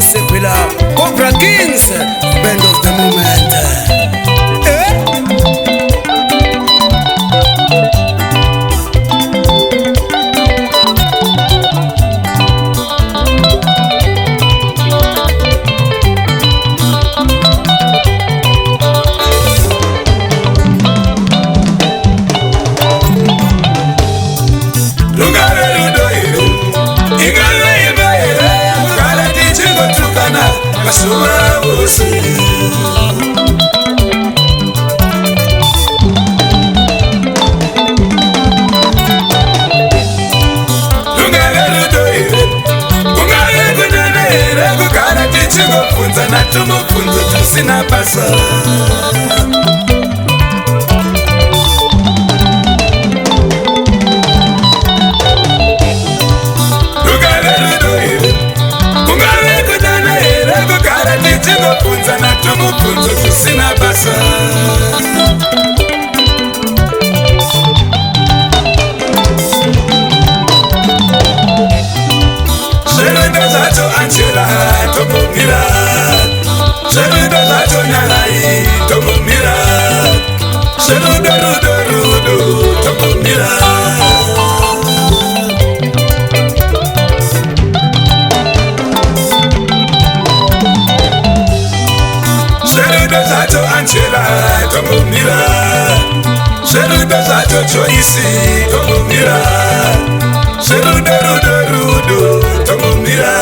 Sequila, Cobra Kings, band of the moment. Tumufunzo tusina basa Ungave kudana ere kukara tichinofunza na tumufunzo tusina basa Sherendo zacho anchela tomumira Sherendo zacho nyalai tomumira Sherudo rudo rudo tomumira Sherendo zacho anchela tomumira Sherendo zacho choisi tomumira Sherudo rudo rudo tomumira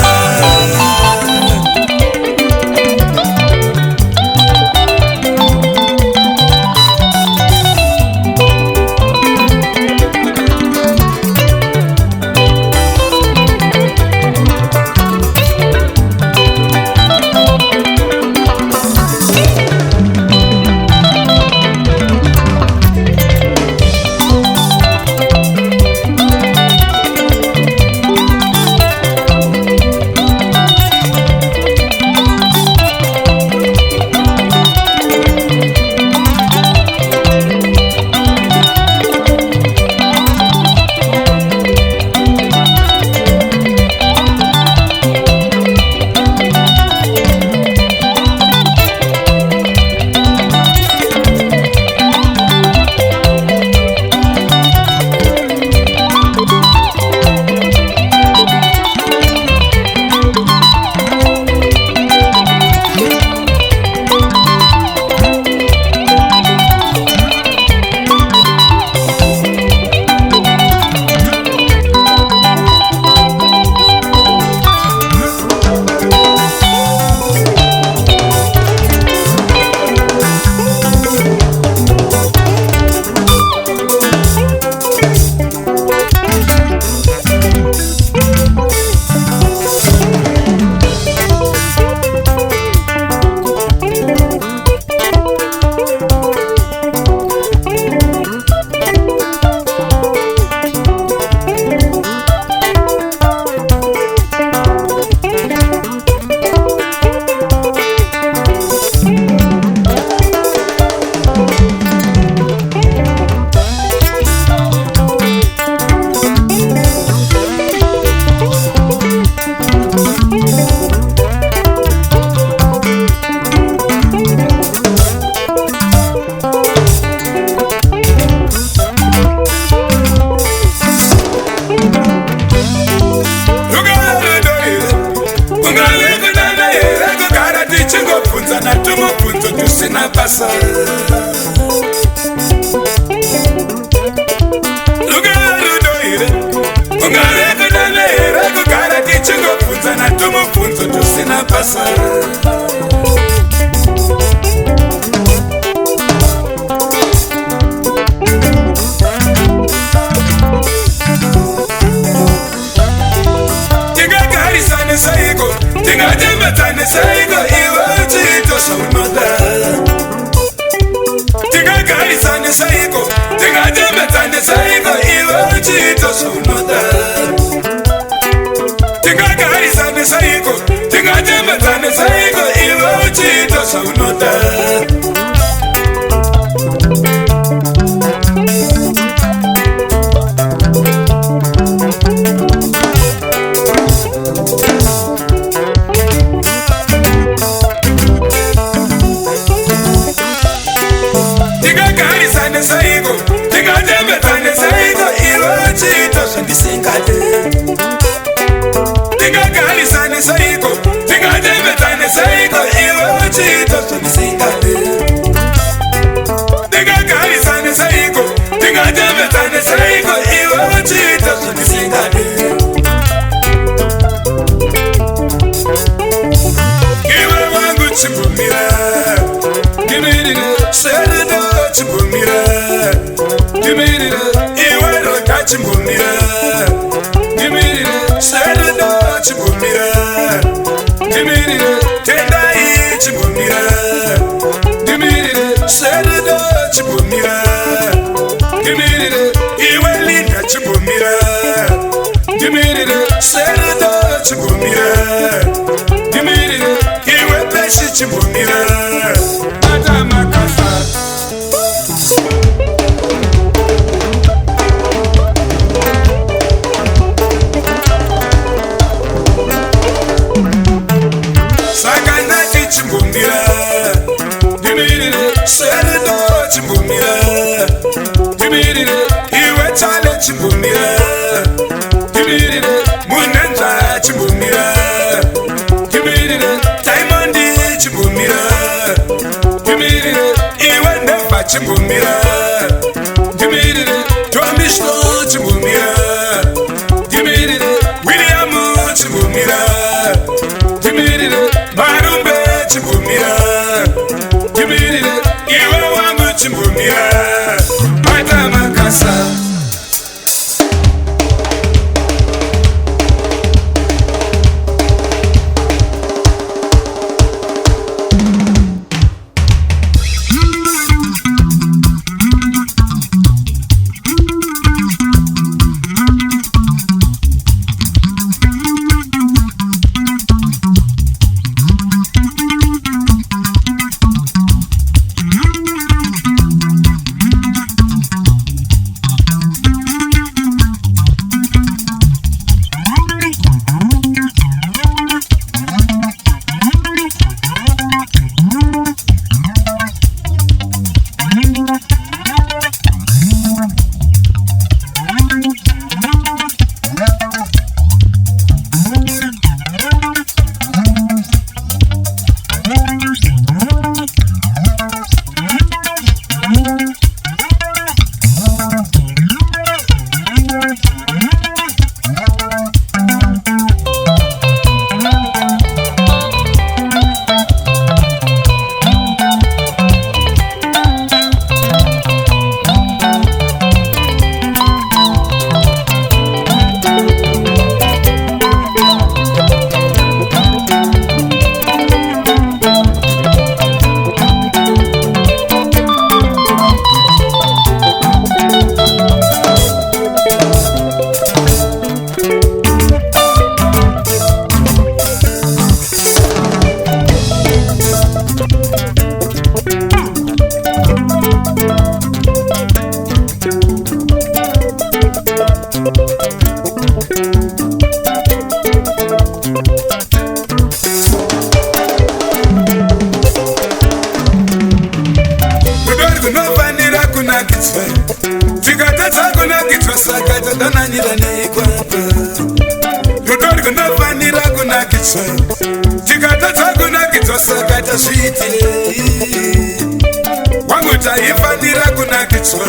basa Lugarudoire Ungare kudalere Kukara tichingo funza na tumu funzo tusina basa Tinga gari sane saigo Tinga jembe tane saigo Iwa chito shaunoda Tinga gari sane saigo Tinga jembe tane saigo Iwa chito shaunoda Tinga gari sane saigo Tinga jembe tane saigo Iwa chito shaunoda Tingachembedzane saiko, tingachembedzane saiko, iwe uchiita zvandisingade. Tingagarisane saiko, tingachembedzane saiko, iwe uchiita zvandisingade. Tingagarisane saiko, tingachembedzane saiko, iwe uchiita zvandisingade. Iwe wangu chimbumira, gimirire serudo chimbumira, gimirire iwe roda chimbumira, gimirire serudo chimbumira, gimirire tendai chimbumira, gimirire serudo chimbumira, gimirire iwe linda chimbumira, gimirire serudo chimbumira, gimirire iwe peshi chimbumira. Chimbumira, gimirire serudo chimbumira, gimirire iwe tale chimbumira, gimirire munenza chimbumira, gimirire Diamond chimbumira, gimirire iwe Neva chimbumira, gimirire Tomisto chimbumira, gimirire William chimbumira, gimirire Marumbe chimbumira, gimirire iwe wangu chimbumira, mata makasa. Tikatadza kunakitswa saka tadananira neikwapa. Rudori kunofanira kunakitswa. Tikatadza kunakitswa saka tazviitirei. Wangu taifanira kunakitswa.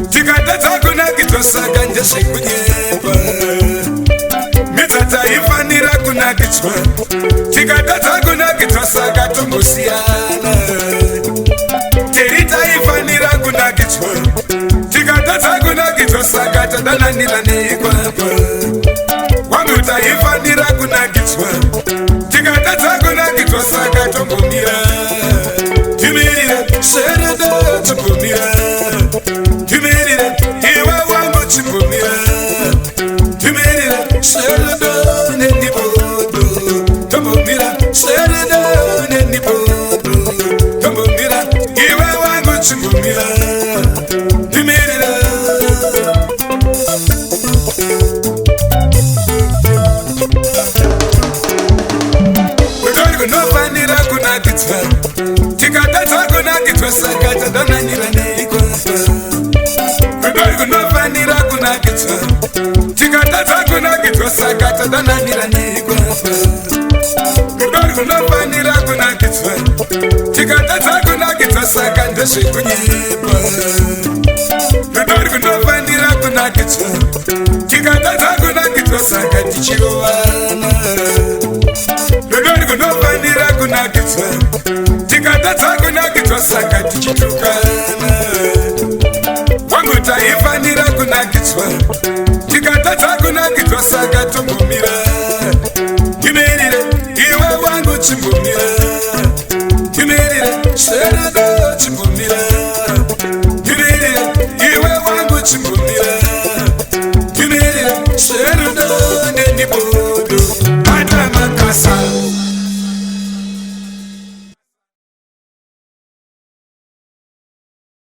Tikatadza kunakitswa saka ndezvekunyepa. Midza taifanira kunakitswa. Tikatadza kunakitswa saka tombosiyana. Teri taifanira kunakitswa. Tikatadza kunakitswa saka tadananira neikwapa. Wangu taifanira kunakitswa. Tikatadza kunakitswa saka tombomira. Timirire serudo tombomira. Timirire iwe wangu chimbomira. Timirire serudo nenibodo. Tombomira serudo nenibodo. Tombomira iwe wangu chimbomira. Timirire kunofanira kunakitswa. Tikatadza kunakitswa saka tadananira neikwapa. kunakidzwa tikatadza kunakidzwa saka tadananira nekwasa rudo runofanira kunakidzwa tikatadza kunakidzwa saka ndezvekunyepa rudo runofanira kunakidzwa tikatadza kunakidzwa saka tichirovana rudo runofanira kunakidzwa tikatadza kunakidzwa saka tichitukana wangu taifanira kunakidzwa tikatadza kunakidzwa saka tombomira imerire iwe wangu chimbomira